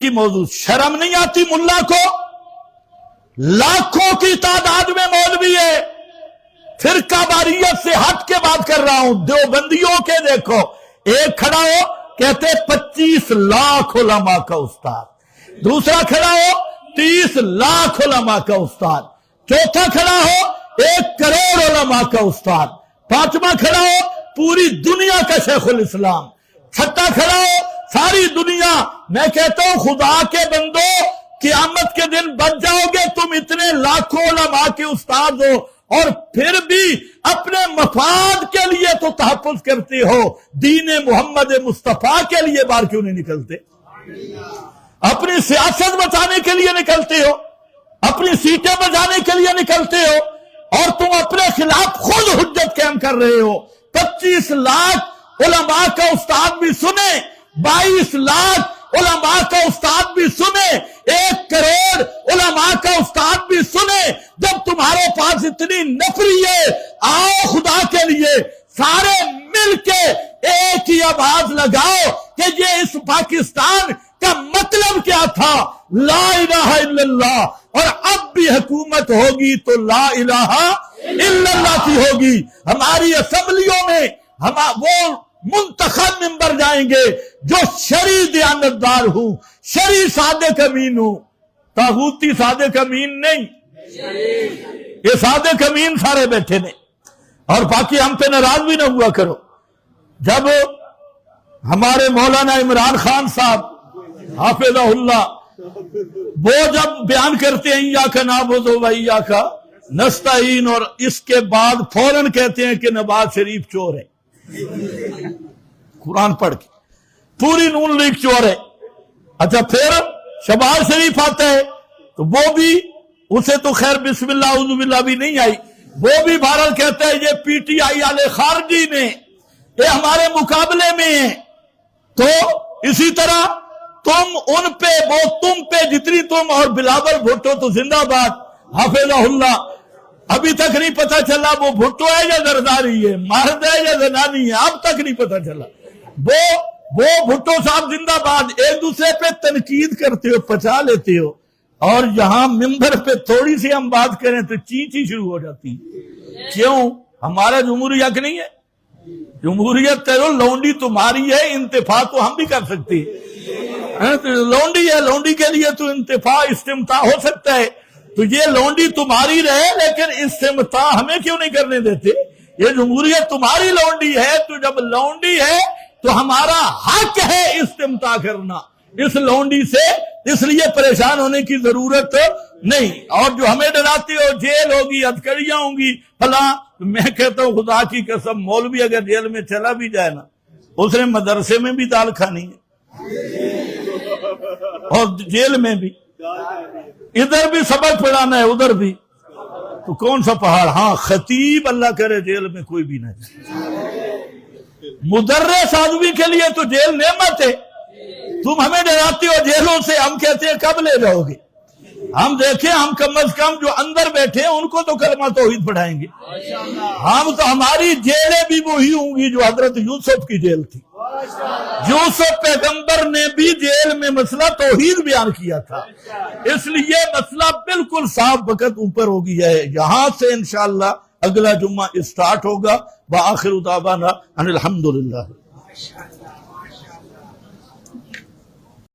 کی موضوع شرم نہیں آتی ملا کو؟ لاکھوں کی تعداد میں مولوی ہے، فرقہ واریت سے ہٹ کے بات کر رہا ہوں، دیوبندیوں کے دیکھو، ایک کھڑا ہو کہتے 25 لاکھ علماء کا استاد، دوسرا کھڑا ہو 30 لاکھ علماء کا استاد، چوتھا کھڑا ہو 1 کروڑ علماء کا استاد، پانچواں کھڑا ہو پوری دنیا کا شیخ الاسلام، چھٹا کھڑا ہو ساری دنیا۔ میں کہتا ہوں خدا کے بندو، قیامت کے دن بچ جاؤ گے تم، اتنے لاکھوں علماء کے استاد ہو اور پھر بھی اپنے مفاد کے لیے تو تحفظ کرتے ہو، دین محمد مصطفیٰ کے لیے باہر کیوں نہیں نکلتے؟ اپنی سیاست بچانے کے لیے نکلتے ہو، اپنی سیٹیں بچانے کے لیے نکلتے ہو، اور تم اپنے خلاف خود حجت قائم کر رہے ہو۔ 25 لاکھ علماء کا استاد بھی سنے، 22 لاکھ علماء کا استاد بھی سنے، 1 کروڑ علماء کا استاد بھی سنے۔ جب تمہارے پاس اتنی نفری ہے، آؤ خدا کے لیے سارے مل کے ایک ہی آواز لگاؤ کہ یہ اس پاکستان کا مطلب کیا تھا، لا الہ الا اللہ، اور اب بھی حکومت ہوگی تو لا الہ الا اللہ کی ہوگی۔ ہماری اسمبلیوں میں وہ منتخب ممبر جائیں گے جو شرعی دیانتدار ہوں، شرعی صادق امین ہوں، طاغوتی صادق امین نہیں، یہ صادق امین سارے بیٹھے نے۔ اور باقی ہم پہ ناراض بھی نہ ہوا کرو، جب ہمارے مولانا عمران خان صاحب حافظہ اللہ وہ جب بیان کرتے ہیں ایاک نعبد و ایاک نستعین، اور اس کے بعد فوراً کہتے ہیں کہ نواز شریف چور ہے، قرآن پڑھ کے پوری نون لیگ چور ہے۔ اچھا پھر شہباز شریف آتا ہے تو وہ بھی، اسے تو خیر بسم اللہ اعوذ باللہ بھی نہیں آئی، وہ بھی بہرحال کہتا ہے یہ پی ٹی آئی والے خارجی نے، یہ ہمارے مقابلے میں ہیں۔ تو اسی طرح تم ان پہ، وہ تم پہ جتنی تم، اور بلاول بھٹو تو زندہ باد حافظہ اللہ، ابھی تک نہیں پتا چلا وہ بھٹو ہے یا زرداری ہے، مرد ہے یا زنانی ہے، اب تک نہیں پتا چلا۔ وہ بھٹو صاحب زندہ باد، ایک دوسرے پہ تنقید کرتے ہو، پچا لیتے ہو، اور یہاں ممبر پہ تھوڑی سی ہم بات کریں تو چی شروع ہو جاتی ہے۔ کیوں؟ ہمارا جمہوری حق نہیں ہے؟ جمہوریت لونڈی تمہاری ہے، انتفاع تو ہم بھی کر سکتے ہیں، لونڈی ہے، لونڈی کے لیے تو انتفاع استمتاع ہو سکتا ہے، تو یہ لونڈی تمہاری رہے لیکن استمتاع ہمیں کیوں نہیں کرنے دیتے؟ یہ جمہوریت تمہاری لونڈی ہے، تو جب لونڈی ہے تو ہمارا حق ہے استمتاع کرنا اس لونڈی سے، اس لیے پریشان ہونے کی ضرورت نہیں۔ اور جو ہمیں ڈراتے ہو جیل ہوگی، ہتھکڑیاں ہوں گی، فلاں، میں کہتا ہوں خدا کی قسم مولوی اگر جیل میں چلا بھی جائے نا، اس نے مدرسے میں بھی دال کھانی ہے اور جیل میں بھی، ادھر بھی سبق پڑھانا ہے ادھر بھی، تو کون سا پہاڑ؟ ہاں خطیب اللہ کرے جیل میں کوئی بھی نہ جائے، مدرس آدمی کے لیے تو جیل نعمت ہے۔ تم ہمیں ڈراتے ہو جیلوں سے، ہم کہتے ہیں کب لے جاؤ گے؟ ہم دیکھیں، ہم کم از کم جو اندر بیٹھے ہیں ان کو تو کلمہ توحید پڑھائیں گے، ہم تو، ہماری جیلیں بھی وہی ہوں گی جو حضرت یوسف کی جیل تھی۔ یوسف پیغمبر نے بھی جیل میں مسئلہ توحید بیان کیا تھا، اس لیے مسئلہ بالکل صاف وقت اوپر ہو گیا ہے۔ یہاں سے انشاءاللہ اگلا جمعہ اسٹارٹ ہوگا۔ وآخر دعوانا ان الحمدللہ۔